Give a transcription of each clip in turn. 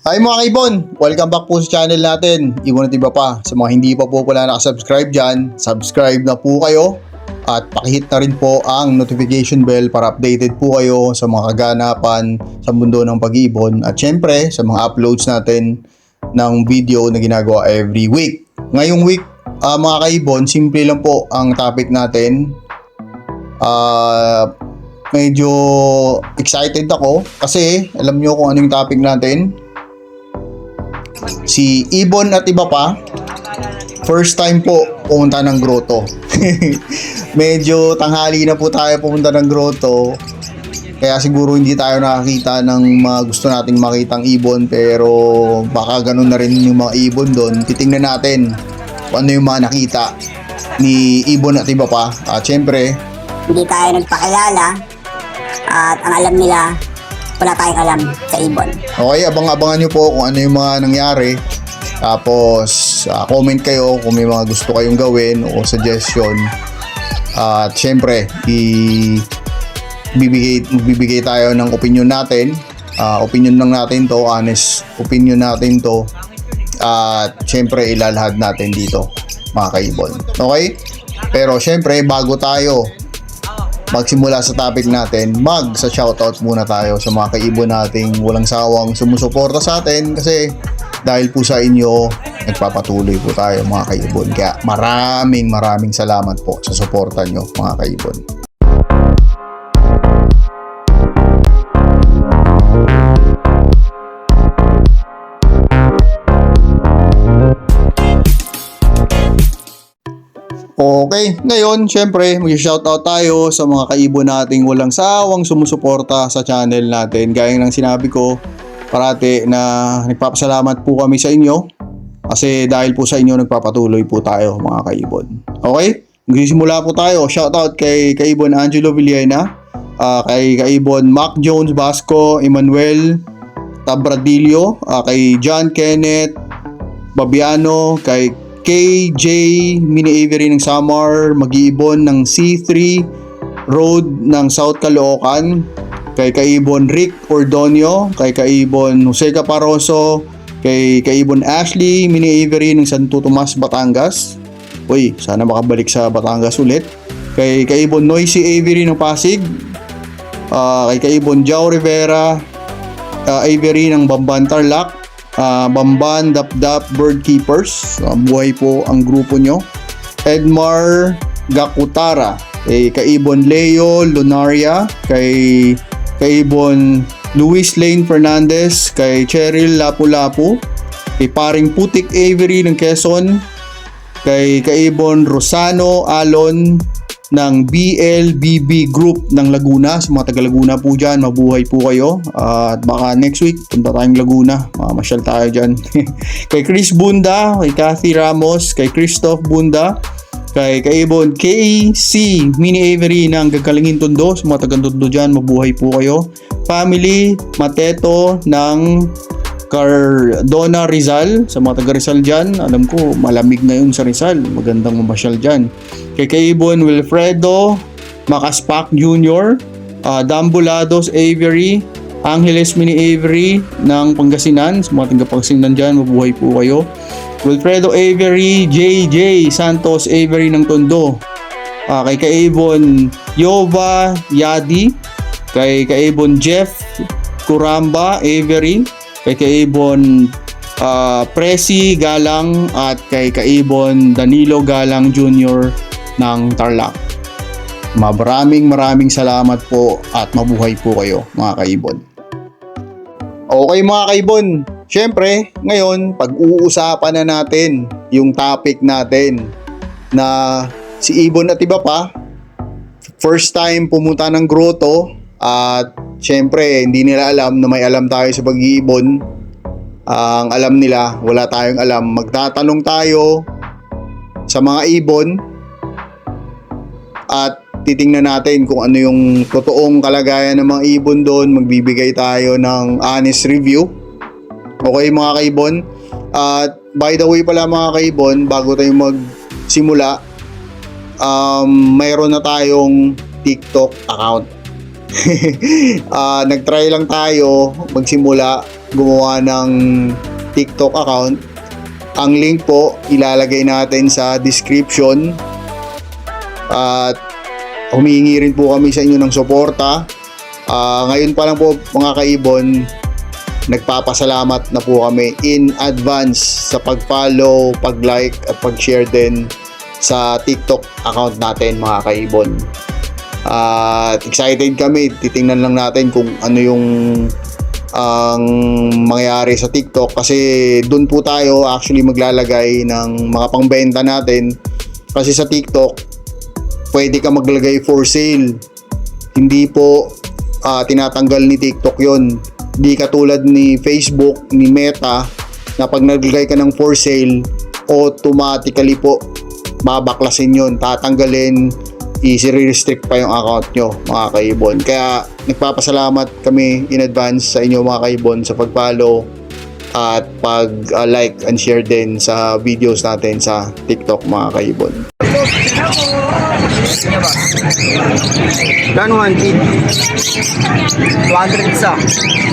Hi mga kaibon! Welcome back po sa channel natin. Ibon at iba pa. Sa mga hindi pa po pala nakasubscribe dyan, subscribe na po kayo. At pakihit na rin po ang notification bell para updated po kayo sa mga kaganapan sa mundo ng pag-iibon. At syempre sa mga uploads natin ng video na ginagawa every week. Ngayong week mga kaibon, simple lang po ang topic natin. Medyo excited ako kasi alam nyo kung anong topic natin. Si Ibon at iba pa, first time po pumunta ng grotto. Medyo tanghali na po tayo pumunta ng grotto. Kaya siguro hindi tayo nakakita ng mga gusto nating makitang ibon. Pero baka ganun na rin yung mga ibon doon. Titingnan natin kung ano yung mga nakita ni Ibon at iba pa. At syempre, hindi tayo nagpakilala at ang alam nila, wala tayong alam sa ibon. okay, abang-abangan nyo po kung ano yung mga nangyari. Tapos comment kayo kung may mga gusto kayong gawin o suggestion. At syempre bibigay tayo ng opinion natin. Opinion lang natin to, honest opinion natin to. At syempre ilalahad natin dito mga kaibon. Okay? Pero syempre bago tayo magsimula sa topic natin, sa shoutout muna tayo sa mga kaibon nating walang sawang sumusuporta sa atin kasi dahil po sa inyo, nagpapatuloy po tayo mga kaibon. Kaya maraming salamat po sa suporta nyo mga kaibon. Okay, ngayon syempre mag-shoutout tayo sa mga kaibon nating walang sawang sumusuporta sa channel natin. Gaya ng sinabi ko parati na nagpapasalamat po kami sa inyo kasi dahil po sa inyo nagpapatuloy po tayo mga kaibon. Okay, magsisimula po tayo. Shoutout kay kaibon Angelo Villena, kay kaibon Mac Jones Basco, Emmanuel Tabradillo, kay John Kenneth Babiano, kay KJ Mini Avery ng Samar, Mag-iibon ng C3 Road ng South Caloocan, kay kaibon Rick Ordonio, kay kaibon Jose Caparoso, kay kaibon Ashley Mini Avery ng Santo Tomas, Batangas. Uy, sana makabalik sa Batangas ulit. Kay kaibon Noisy Avery ng Pasig, kay kaibon Jao Rivera Avery ng Bamban Tarlac, Bamban Dapdap Bird Keepers, buhay po ang grupo nyo. Edmar Gakutara, kay kaibon Leo Lunaria, kay kaibon Luis Lane Fernandez, kay Cheryl Lapu-Lapu, kay paring Putik Avery ng Quezon, kay kaibon Rosano Alon ng BLBB Group ng Laguna. Sa mga taga Laguna po dyan, mabuhay po kayo. At baka next week punta tayong Laguna, masyal tayo dyan. Kay Chris Bunda, kay Kathy Ramos, kay Christoph Bunda, kay kaibon KC Mini Avery ng Gagalingin Tondo. Sa mga taga Tondo dyan, mabuhay po kayo. Family Mateto ng Cardona Rizal. Sa mga taga Rizal dyan, alam ko malamig ngayon sa Rizal, magandang mamasyal dyan. Kay kaibon Wilfredo Macaspac Jr., Dambulados Avery, Angeles Mini Avery ng Pangasinan. Sa mga taga Pangasinan dyan, mabuhay po kayo. Wilfredo Avery, JJ Santos Avery ng Tondo, kay kaibon Yova Yadi, kay kaibon Jeff Kuramba Avery, kay kaibon Presi Galang, at kay kaibon Danilo Galang Jr. ng Tarlac. Maraming salamat po at mabuhay po kayo mga kaibon. Okay mga kaibon, syempre ngayon pag-uusapan na natin yung topic natin na si Ibon at iba pa first time pumunta ng grotto. At syempre hindi nila alam na may alam tayo sa pag-iibon. Ang alam nila, wala tayong alam. Magtatanong tayo sa mga ibon at titingnan natin kung ano yung totoong kalagayan ng mga ibon doon. Magbibigay tayo ng honest review. Okay mga kaibon? At by the way pala mga kaibon, bago tayo magsimula, mayroon na tayong TikTok account. Nagtry lang tayo magsimula gumawa ng TikTok account. Ang link po ilalagay natin sa description. At humihingi rin po kami sa inyo ng suporta. Ngayon pa lang po mga kaibon, nagpapasalamat na po kami in advance sa pag-follow, pag-like at pag-share din sa TikTok account natin mga kaibon. At excited kami, titingnan lang natin kung ano yung ang mangyayari sa TikTok, kasi doon po tayo actually maglalagay ng mga pangbenta natin. Kasi sa TikTok pwede ka maglagay for sale, hindi po tinatanggal ni TikTok yon. Di katulad ni Facebook, ni Meta, na pag naglagay ka ng for sale, automatically po babaklasin yon, tatanggalin, i-restrict pa yung account nyo mga kaibon. Kaya nagpapasalamat kami in advance sa inyo mga kaibon sa pag-follow at pag-like and share din sa videos natin sa TikTok mga kaibon. Dan 1 kid. 200 isa.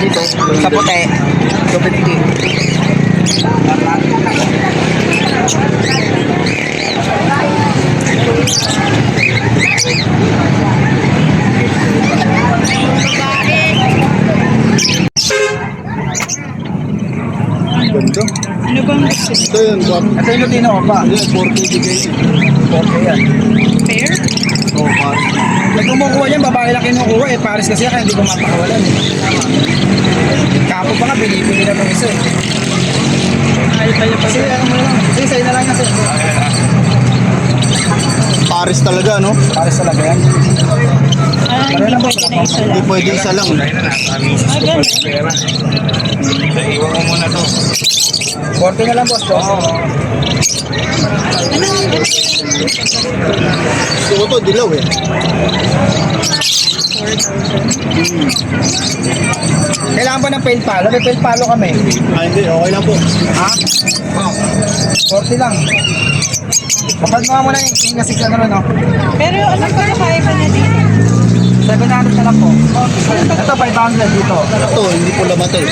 Dito, sa puti. 250. Ganda. Ano bang gusto? Ito yun, Ito yung Lutino ko pa. 40 bigay. 40 yan. Fair? Oh, pare. Pag kumukuha yan, babae lang kinukuha eh. Paris kasi yan, kaya hindi ko mapakawalan eh. Kapo pa nga, binibili na ng isa eh. Mahal pala pa Kasi ano mo lang, kasi sa'yo na lang kasi. Paris talaga, no? Paris talaga yan. Hindi pwede na isa Hindi lang. pwede isa lang. Ganun. Iwan mo muna to. 40 na lang boss ko. Gusto ko to, dilaw eh. Kailangan ba ng pail palo? May pail palo kami. Hindi, okay lang po. Ha? 40 lang. Kapag mga muna yung ngasik na naman, no? Pero ano pa kaya pa niya dito? 700 na lang po. Ito, 500 dito. Ito, hindi po lamatay.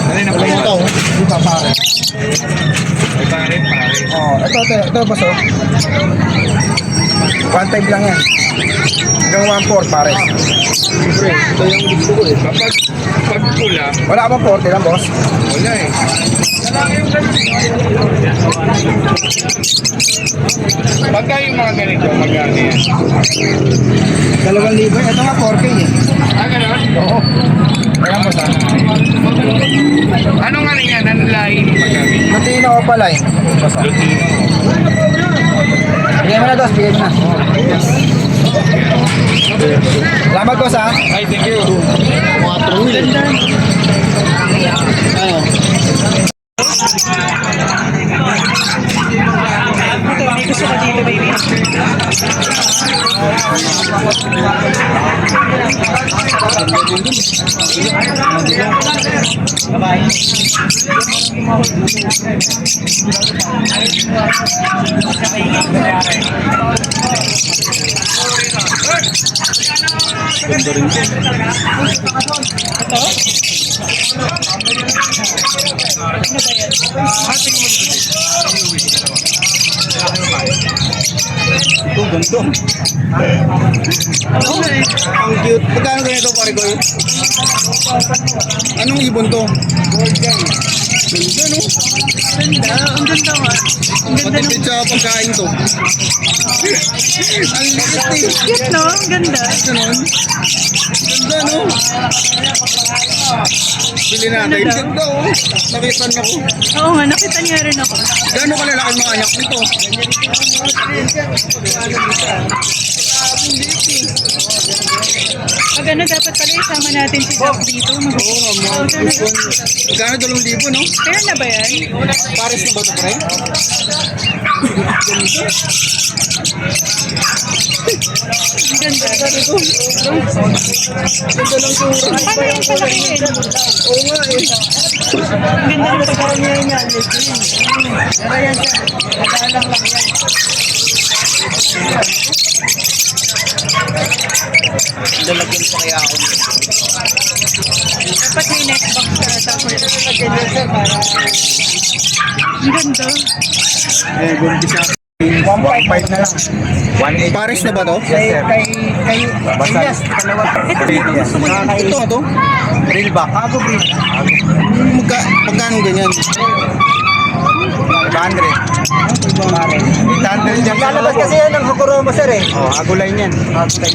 Ano na Wala ito. Hindi pa pare. Ay, pare. Oh, ito boss oh. 1.5 lang yan. Hanggang 1.4 pare. Siyempre, ito yung gusto ko eh. Pag pula, Wala ka bang 40 lang boss? wala eh. Pagka yung mga ganito, magkano yan? 2,000. Ito nga 4K eh. Ah, gano'n? Oo. Kaya boss ah. Anong ano yan? Anong lahi ng pagkami? Lutino ko pala eh. Boss ah. Lutino. Bigyan mo na boss, bigyan mo na. Salamat boss ah. Ay, thank you. Mga truil. Ano? Ito, may gusto ko dito, baby. Ganda rin po. Ito, ganda. Ang cute. Magkano ganito, pare ko? Anong ibon to? Ganda, no? Ganda, ang ganda nga. Ang ganda ng... Matipid sa pagkain to. Ang liit eh. Cute, no? Ang ganda. Ganon. Ganda, no? Bili natin. Ganda, oh. Nakitan ako. Oo nga, nakita niya rin ako. Gano'ng kalalaki mga anak nito? Pag ano, dapat pala isama natin si Doc dito. Oo nga, mga ibon. Gano'ng 2,000, no? Fair na ba yan? Pares na ba ito, pre? Ang ganda. Ganda ng sura. Paano yung palakihin? Oo nga eh. Ang ganda ng pagkaramihan niya. Lalagyan pa kaya ako. Dapat may neck box Ang ganda. Ayan, buntis siya. 1.5 na lang. 1.8. Pares na ba to? Kay Elias, dalawa. Ito na to? Real back. Ago breed. Magkano ganyan? 500. 800 dyan. Lalabas kasi yan ng Hagoromo sir eh. Oh, agulay niyan. Agulay.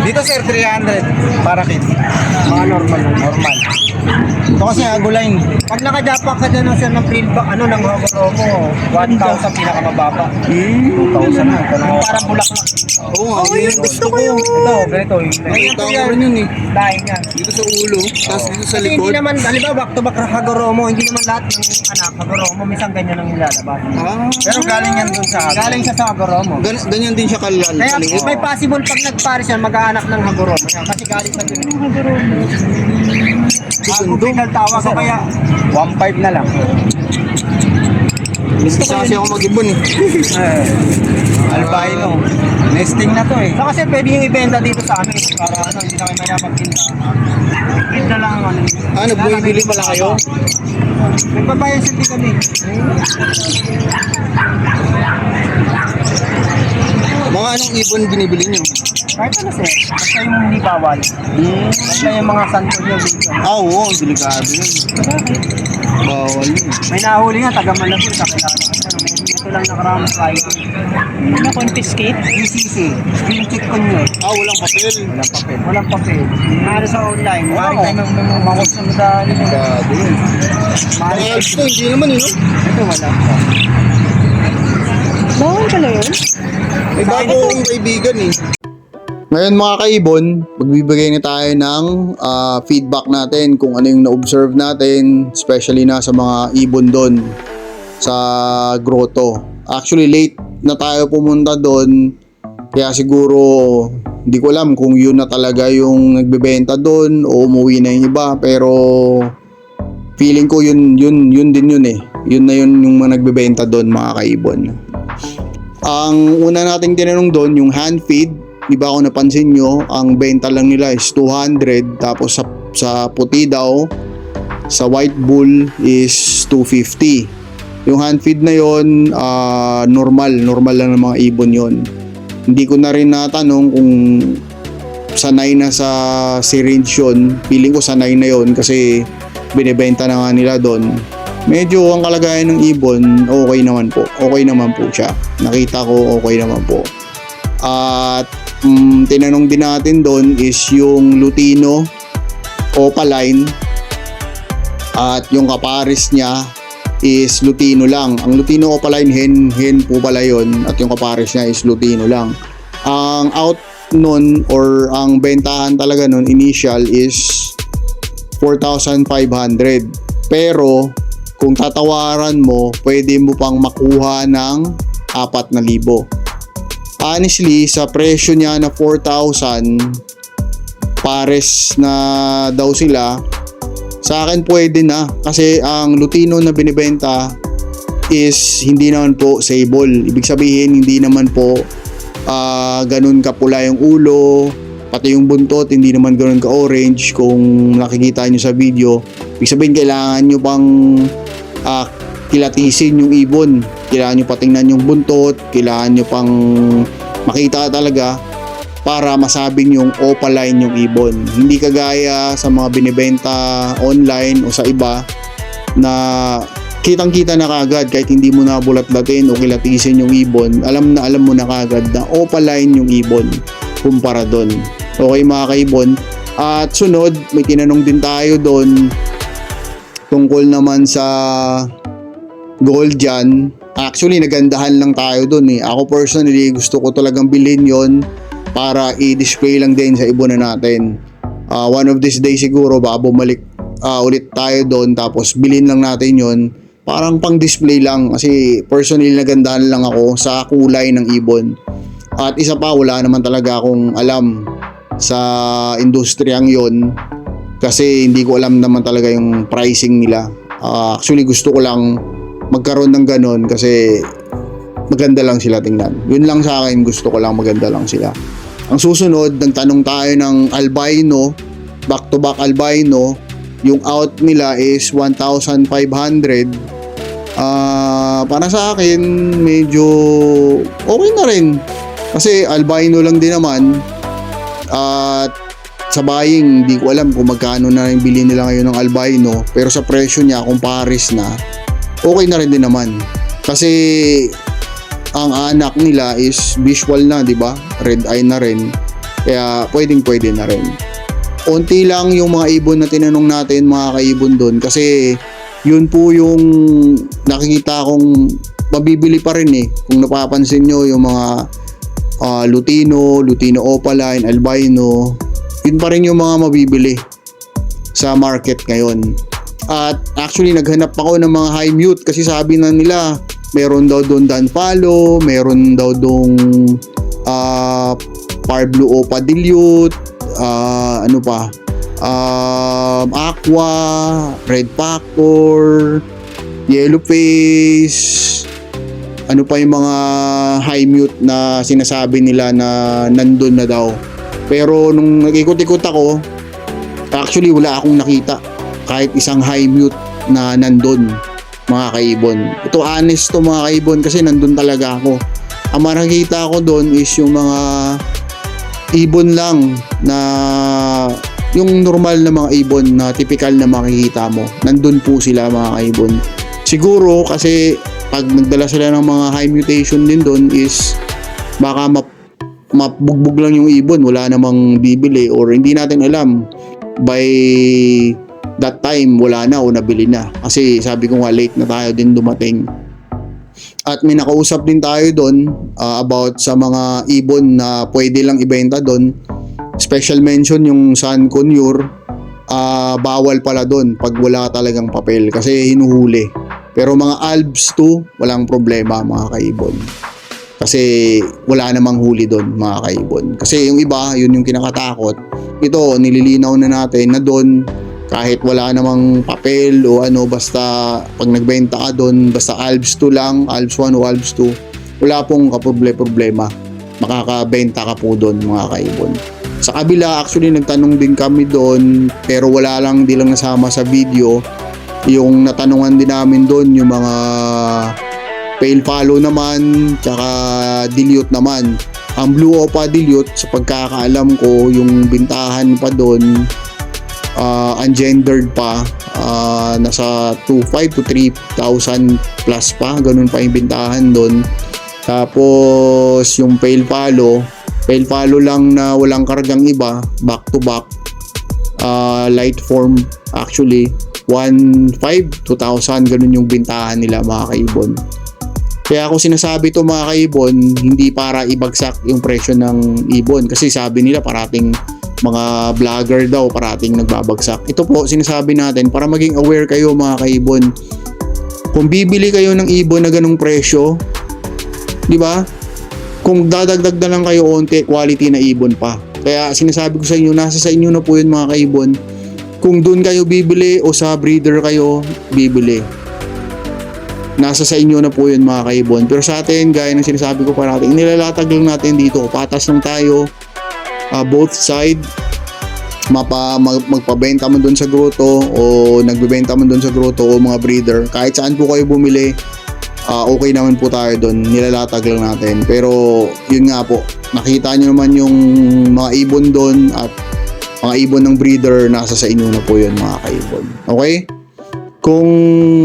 Dito sir, 300. Para kids. Mga normal lang. Normal. Ito kasi agulay. Pag nakajapak ka dyan sir ng real back, ng Hagoromo, 1,000 pinakamababa. 2,000 na. Parang bulaklak. Oo nga, yun gusto ko. Ito, ganito. Nakita ko rin yun eh. Lahin yan. Dito sa ulo, tapos dito sa Kasi hindi likod. naman, halimbawa back to back Hagoromo, hindi naman lahat ng anak Hagoromo, minsan ganyan ang nilalabas. Pero galing yan dun sa galing siya sa Hagoromo. Ganyan din siya kalal. Kaya Kaliit. may possible pag nagpares yan, mag-aanak ng Hagoromo yan. Kasi galing sa dun. Bago pinagtawa ko kaya 1.5 na lang. Gusto kasi ako mag-ibon eh. Albino. Nesting na to eh. So, kasi pwede yung ibenta dito sa amin para hindi na kayo maya magtinda. Tinda lang ang Ah, nagbibili pala kayo? Nagbabayan din kami. Mga anong ibon binibili nyo? Kahit ano sir, basta yung hindi bawal. Basta yung mga santo nyo dito. Ah, oo, delikado yun. Bawal yun. May nahuli nga, taga Malabon, kakilala ko. Ito lang nakaraan tayo. Na-confiscate? BCC, screen check ko nyo. Ah, walang papel. Walang papel. Walang papel. Maaari sa online. Maaari kayo mamangos na madali. Delikado yun. Maaari Mga elves to, hindi naman yun. Ito wala. Bawal pala yun? May bago akong kaibigan eh. Ngayon mga kaibon, magbibigay na tayo ng feedback natin kung ano yung na-observe natin, especially na sa mga ibon doon sa grotto. Actually late na tayo pumunta doon, kaya siguro hindi ko alam kung yun na talaga yung nagbebenta doon o umuwi na yung iba, pero feeling ko yun din yun eh. Yun na yun yung mga nagbebenta doon mga kaibon. Ang una nating tinanong doon, yung hand feed, di ba kung napansin nyo, ang benta lang nila is 200, tapos sa puti daw, sa white bull is 250. Yung hand feed na yon, normal lang ng mga ibon yon. Hindi ko na rin natanong kung sanay na sa syringe yun. Feeling ko sanay na yon kasi binibenta na nga nila doon. Medyo ang kalagayan ng ibon, okay naman po. Okay naman po siya. Nakita ko okay naman po. At tinanong din natin doon is yung Lutino Opaline at yung kapares niya is Lutino lang. Ang Lutino Opaline hen po pala yun at yung kapares niya is Lutino lang. Ang out nun or ang bentahan talaga nun initial is 4,500, pero kung tatawaran mo pwede mo pang makuha ng 4,000. Honestly, sa presyo niya na 4,000, pares na daw sila, sa akin pwede na. Kasi ang Lutino na binibenta is hindi naman po sable. Ibig sabihin, hindi naman po ganun kapula yung ulo, pati yung buntot, hindi naman ganun ka-orange kung nakikita nyo sa video. Ibig sabihin, kailangan nyo pang kilatisin yung ibon. Kailangan nyo patingnan yung buntot, kailangan nyo pang makita talaga para masabing yung opaline yung ibon. Hindi kagaya sa mga binibenta online o sa iba na kitang-kita na kagad kahit hindi mo na bulat-latin o kilatisin yung ibon, alam mo na kagad na opaline yung ibon kumpara doon. Okay mga kaibon. At sunod, may tinanong din tayo doon tungkol naman sa gold dyan. Actually, nagandahan lang tayo dun eh. Ako personally, gusto ko talagang bilhin yon para i-display lang din sa ibonan natin. One of these days siguro, baka bumalik ulit tayo doon tapos bilhin lang natin yon. Parang pang display lang kasi personally nagandahan lang ako sa kulay ng ibon. At isa pa, wala naman talaga akong alam sa industriyang yon kasi hindi ko alam naman talaga yung pricing nila. Actually, gusto ko lang magkaroon ng ganon kasi maganda lang sila tingnan. Yun lang sa akin, gusto ko lang maganda lang sila. Ang susunod, nagtanong tayo ng albino, back to back albino. yung out nila is 1,500. Para sa akin medyo okay na rin kasi albino lang din naman, at sa buying hindi ko alam kung magkano na yung bili nila ngayon ng albino, pero sa presyo niya kung pares na, okay na rin din naman kasi ang anak nila is visual na, di ba? Red eye na rin, kaya pwede na rin. Unti lang yung mga ibon na tinanong natin mga kaibon doon, kasi yun po yung nakikita kong mabibili pa rin eh. Kung napapansin nyo yung mga Lutino Opaline, albino, yun pa rin yung mga mabibili sa market ngayon. At actually naghanap ako ng mga high mute kasi sabi na nila meron daw doon Danpalo, meron daw doon Par Blue Opa Dilute, ano pa, Aqua, Red Factor, Yellow Face, ano pa yung mga high mute na sinasabi nila na nandun na daw. Pero nung nag-ikot-ikot ako, actually wala akong nakita kahit isang high mute na nandun mga kaibon. Ito honest to mga kaibon kasi nandun talaga ako. Ang makikita ko doon is yung mga ibon lang na yung normal na mga ibon na typical na makikita mo. Nandun po sila mga kaibon. Siguro kasi pag nagdala sila ng mga high mutation din doon is baka mabugbog lang yung ibon, wala namang bibili, or hindi natin alam by that time wala na o nabili na, kasi sabi ko nga late na tayo din dumating. At may nakausap din tayo doon about sa mga ibon na pwede lang ibenta doon. Special mention yung Sun Conure, bawal pala doon pag wala talagang papel kasi hinuhuli. Pero mga Albs 2 walang problema mga kaibon, kasi wala namang huli doon mga kaibon. Kasi yung iba, yun yung kinakatakot. Ito nililinaw na natin na doon kahit wala namang papel o ano, basta pag nagbenta ka doon, basta Albs 2 lang, Albs 1 o Albs 2, wala pong problema, makakabenta ka po doon mga kaibon. Sa kabila actually nagtanong din kami doon, pero wala lang, di lang nasama sa video. Yung natanungan din namin doon yung mga pale follow naman, tsaka dilute naman. Ang Blue Opa Dilute, sa pagkakaalam ko, yung bintahan pa doon ungendered pa, nasa 2,500 to 3,000 plus pa, ganun pa yung bintahan doon. Tapos yung pale follow lang na walang kargang iba, back to back, light form, actually 1,500 to 2,000, ganun yung bintahan nila mga kaibon. Kaya ako sinasabi to mga kaibon, hindi para ibagsak yung presyo ng ibon, kasi sabi nila parating mga vlogger daw parating nagbabagsak. Ito po sinasabi natin para maging aware kayo mga kaibon. Kung bibili kayo ng ibon na ganung presyo, di ba? Kung dadagdag na lang kayo onte, quality na ibon pa. Kaya sinasabi ko sa inyo, nasa sa inyo na po yun mga kaibon. Kung doon kayo bibili o sa breeder kayo bibili, nasa sa inyo na po yun mga kaibon. Pero sa atin, gaya ng sinasabi ko parating, nilalatag lang natin dito, patas lang tayo, both side, magpabenta man doon sa grotto o nagbebenta man doon sa grotto o mga breeder, kahit saan po kayo bumili, okay naman po tayo doon, nilalatag lang natin. Pero yun nga po, nakita nyo naman yung mga ibon doon at mga ibon ng breeder, nasa sa inyo na po yun mga kaibon. Okay? Kung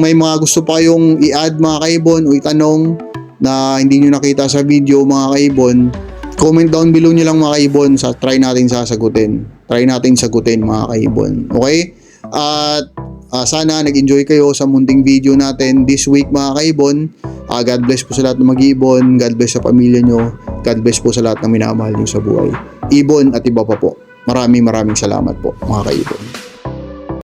may mga gusto pa kayong i-add mga kaibon o itanong na hindi nyo nakita sa video mga kaibon, comment down below nyo lang mga kaibon, try natin sasagutin. Try natin sagutin mga kaibon. Okay? At sana nag-enjoy kayo sa munting video natin this week mga kaibon. God bless po sa lahat ng mag-ibon. God bless sa pamilya nyo. God bless po sa lahat ng minamahal nyo sa buhay. Ibon at iba pa po. Maraming salamat po mga kaibon.